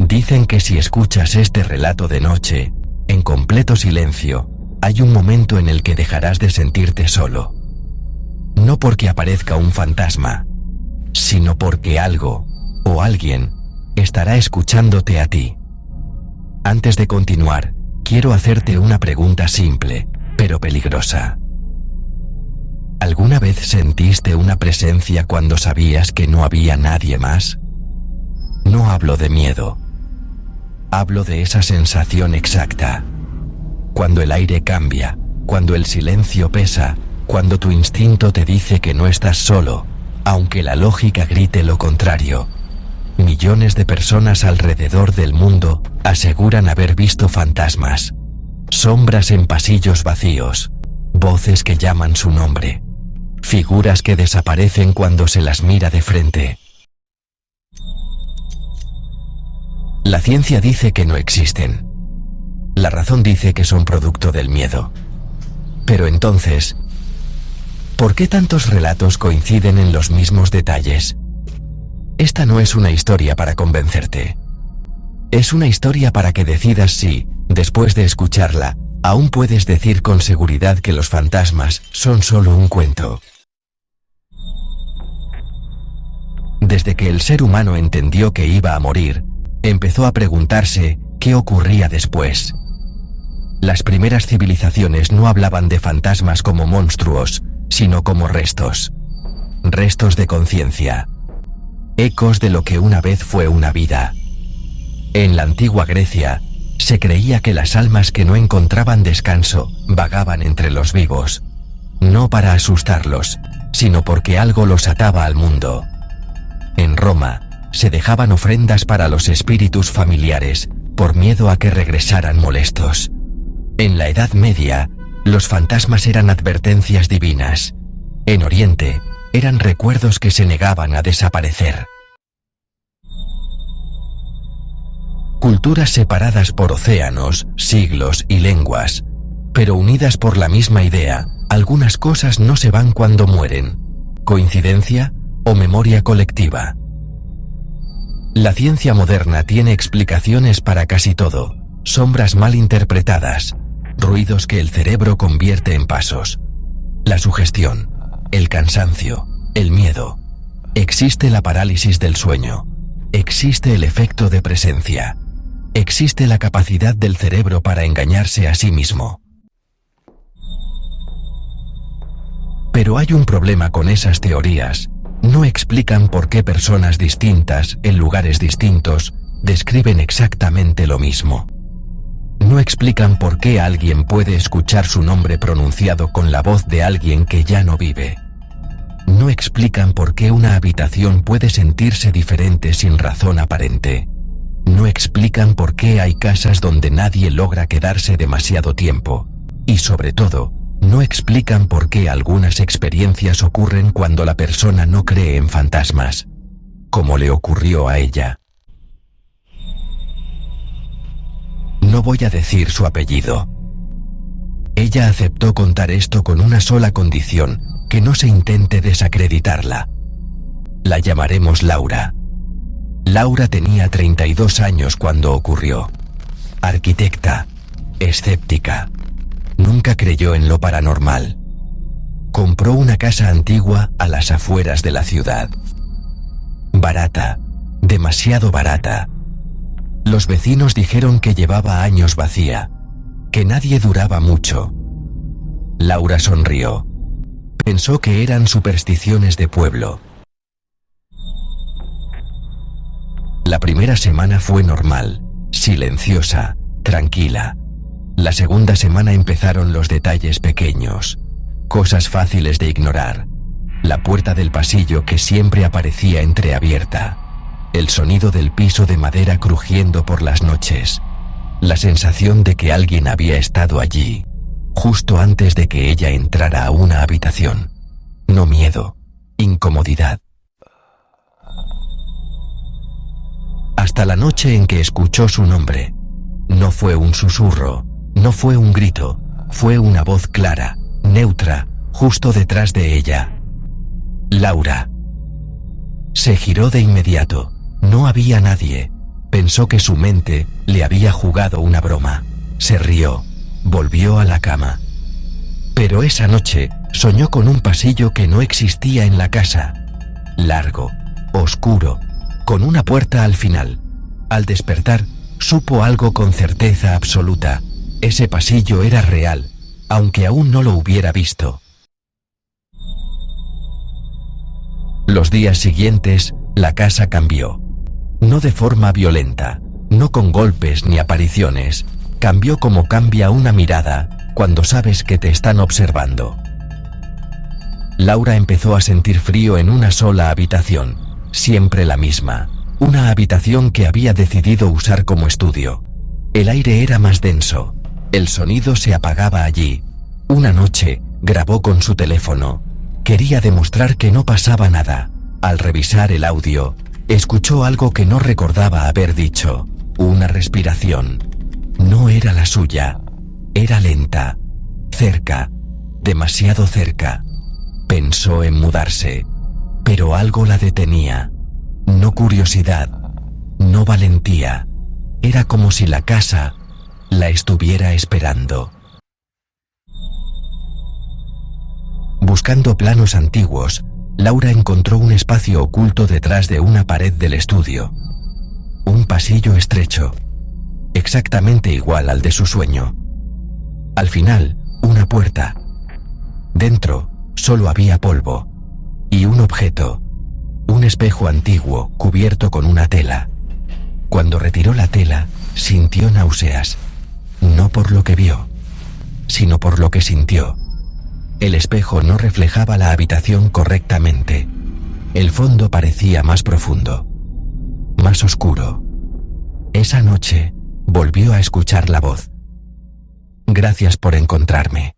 Dicen que si escuchas este relato de noche, en completo silencio, hay un momento en el que dejarás de sentirte solo. No porque aparezca un fantasma, sino porque algo, o alguien, estará escuchándote a ti. Antes de continuar, quiero hacerte una pregunta simple, pero peligrosa. ¿Alguna vez sentiste una presencia cuando sabías que no había nadie más? No hablo de miedo. Hablo de esa sensación exacta. Cuando el aire cambia, cuando el silencio pesa, cuando tu instinto te dice que no estás solo, aunque la lógica grite lo contrario. Millones de personas alrededor del mundo aseguran haber visto fantasmas, sombras en pasillos vacíos, voces que llaman su nombre, figuras que desaparecen cuando se las mira de frente. La ciencia dice que no existen. La razón dice que son producto del miedo. Pero entonces, ¿por qué tantos relatos coinciden en los mismos detalles? Esta no es una historia para convencerte. Es una historia para que decidas si, después de escucharla, aún puedes decir con seguridad que los fantasmas son solo un cuento. Desde que el ser humano entendió que iba a morir, empezó a preguntarse qué ocurría después. Las primeras civilizaciones no hablaban de fantasmas como monstruos, sino como restos. Restos de conciencia. Ecos de lo que una vez fue una vida. En la antigua Grecia, se creía que las almas que no encontraban descanso vagaban entre los vivos. No para asustarlos, sino porque algo los ataba al mundo. En Roma, se dejaban ofrendas para los espíritus familiares, por miedo a que regresaran molestos. En la Edad Media, los fantasmas eran advertencias divinas. En Oriente, eran recuerdos que se negaban a desaparecer. Culturas separadas por océanos, siglos y lenguas, pero unidas por la misma idea, algunas cosas no se van cuando mueren. ¿Coincidencia o memoria colectiva? La ciencia moderna tiene explicaciones para casi todo: sombras mal interpretadas, ruidos que el cerebro convierte en pasos, la sugestión, el cansancio, el miedo. Existe la parálisis del sueño, existe el efecto de presencia, existe la capacidad del cerebro para engañarse a sí mismo. Pero hay un problema con esas teorías: no explican por qué personas distintas, en lugares distintos, describen exactamente lo mismo. No explican por qué alguien puede escuchar su nombre pronunciado con la voz de alguien que ya no vive. No explican por qué una habitación puede sentirse diferente sin razón aparente. No explican por qué hay casas donde nadie logra quedarse demasiado tiempo. Y sobre todo, no explican por qué algunas experiencias ocurren cuando la persona no cree en fantasmas, como le ocurrió a ella. No voy a decir su apellido. Ella aceptó contar esto con una sola condición: que no se intente desacreditarla. La llamaremos Laura. Laura tenía 32 años cuando ocurrió. Arquitecta, escéptica. Nunca creyó en lo paranormal. Compró una casa antigua a las afueras de la ciudad. Barata, demasiado barata. Los vecinos dijeron que llevaba años vacía, que nadie duraba mucho. Laura sonrió. Pensó que eran supersticiones de pueblo. La primera semana fue normal, silenciosa, tranquila. La segunda semana empezaron los detalles pequeños, cosas fáciles de ignorar. La puerta del pasillo que siempre aparecía entreabierta, el sonido del piso de madera crujiendo por las noches, la sensación de que alguien había estado allí, justo antes de que ella entrara a una habitación. No miedo, incomodidad. Hasta la noche en que escuchó su nombre. No fue un susurro, no fue un grito, fue una voz clara, neutra, justo detrás de ella. Laura. Se giró de inmediato. No había nadie, Pensó que su mente le había jugado una broma. Se rió. Volvió a la cama. Pero esa noche soñó con un pasillo que no existía en la casa. Largo, oscuro, con una puerta al final. Al despertar, supo algo con certeza absoluta. Ese pasillo era real, aunque aún no lo hubiera visto. Los días siguientes, la casa cambió. No de forma violenta, no con golpes ni apariciones. Cambió como cambia una mirada cuando sabes que te están observando. Laura empezó a sentir frío en una sola habitación, siempre la misma. Una habitación que había decidido usar como estudio. El aire era más denso. El sonido se apagaba allí. Una noche, grabó con su teléfono. Quería demostrar que no pasaba nada. Al revisar el audio, escuchó algo que no recordaba haber dicho. Una respiración. No era la suya. Era lenta. Cerca. Demasiado cerca. Pensó en mudarse. Pero algo la detenía. No curiosidad. No valentía. Era como si la casa la estuviera esperando. Buscando planos antiguos, Laura encontró un espacio oculto detrás de una pared del estudio. Un pasillo estrecho, exactamente igual al de su sueño. Al final, una puerta. Dentro, solo había polvo. Y un objeto. Un espejo antiguo, cubierto con una tela. Cuando retiró la tela, sintió náuseas. No por lo que vio, sino por lo que sintió. El espejo no reflejaba la habitación correctamente. El fondo parecía más profundo, más oscuro. Esa noche, volvió a escuchar la voz. Gracias por encontrarme.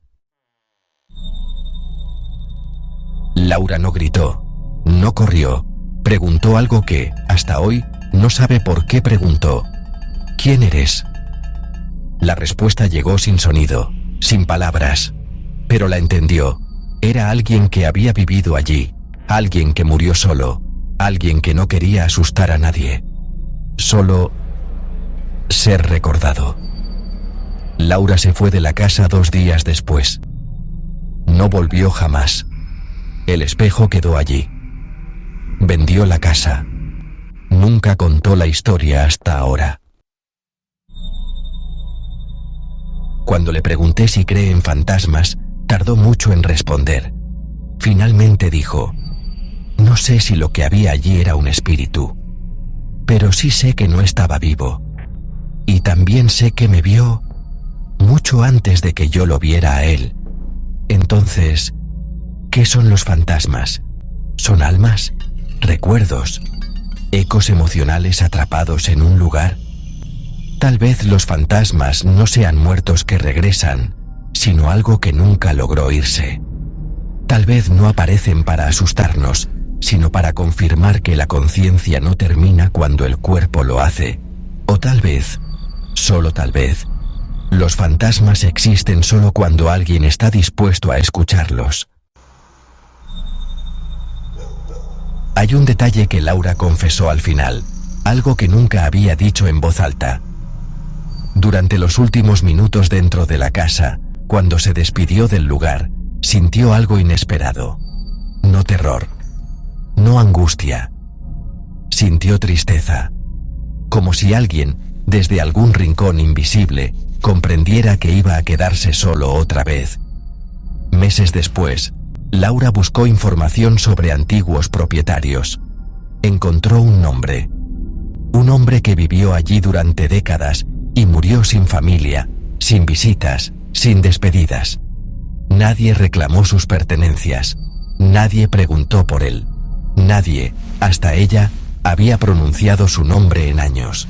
Laura no gritó, no corrió, preguntó algo que, hasta hoy, no sabe por qué preguntó. ¿Quién eres? La respuesta llegó sin sonido, sin palabras. Pero la entendió. Era alguien que había vivido allí, alguien que murió solo, alguien que no quería asustar a nadie. Solo ser recordado. Laura se fue de la casa 2 días después. No volvió jamás. El espejo quedó allí. Vendió la casa. Nunca contó la historia hasta ahora. Cuando le pregunté si cree en fantasmas, tardó mucho en responder. Finalmente dijo: no sé si lo que había allí era un espíritu, pero sí sé que no estaba vivo. Y también sé que me vio mucho antes de que yo lo viera a él. Entonces, ¿qué son los fantasmas? ¿Son almas? ¿Recuerdos? ¿Ecos emocionales atrapados en un lugar? Tal vez los fantasmas no sean muertos que regresan, sino algo que nunca logró irse. Tal vez no aparecen para asustarnos, sino para confirmar que la conciencia no termina cuando el cuerpo lo hace. O tal vez, solo tal vez, los fantasmas existen solo cuando alguien está dispuesto a escucharlos. Hay un detalle que Laura confesó al final, algo que nunca había dicho en voz alta. Durante los últimos minutos dentro de la casa, cuando se despidió del lugar, sintió algo inesperado. No terror, no angustia. Sintió tristeza, como si alguien, desde algún rincón invisible, comprendiera que iba a quedarse solo otra vez. Meses después, Laura buscó información sobre antiguos propietarios. Encontró un hombre que vivió allí durante décadas y murió sin familia, sin visitas, sin despedidas. Nadie reclamó sus pertenencias, nadie preguntó por él, nadie, hasta ella, había pronunciado su nombre en años.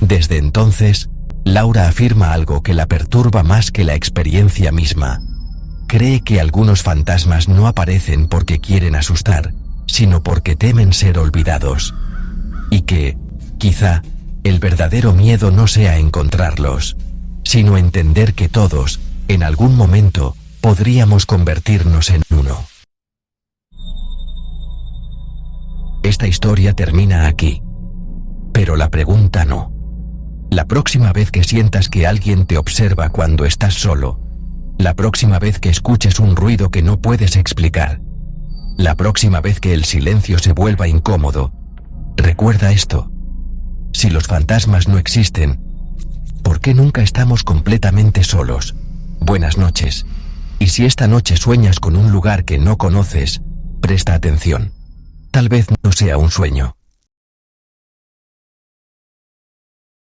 Desde entonces, Laura afirma algo que la perturba más que la experiencia misma. Cree que algunos fantasmas no aparecen porque quieren asustar, sino porque temen ser olvidados. Y que, quizá, el verdadero miedo no sea encontrarlos, sino entender que todos, en algún momento, podríamos convertirnos en uno. Esta historia termina aquí. Pero la pregunta no. La próxima vez que sientas que alguien te observa cuando estás solo, la próxima vez que escuches un ruido que no puedes explicar, la próxima vez que el silencio se vuelva incómodo, recuerda esto. Si los fantasmas no existen, ¿por qué nunca estamos completamente solos? Buenas noches. Y si esta noche sueñas con un lugar que no conoces, presta atención. Tal vez no sea un sueño.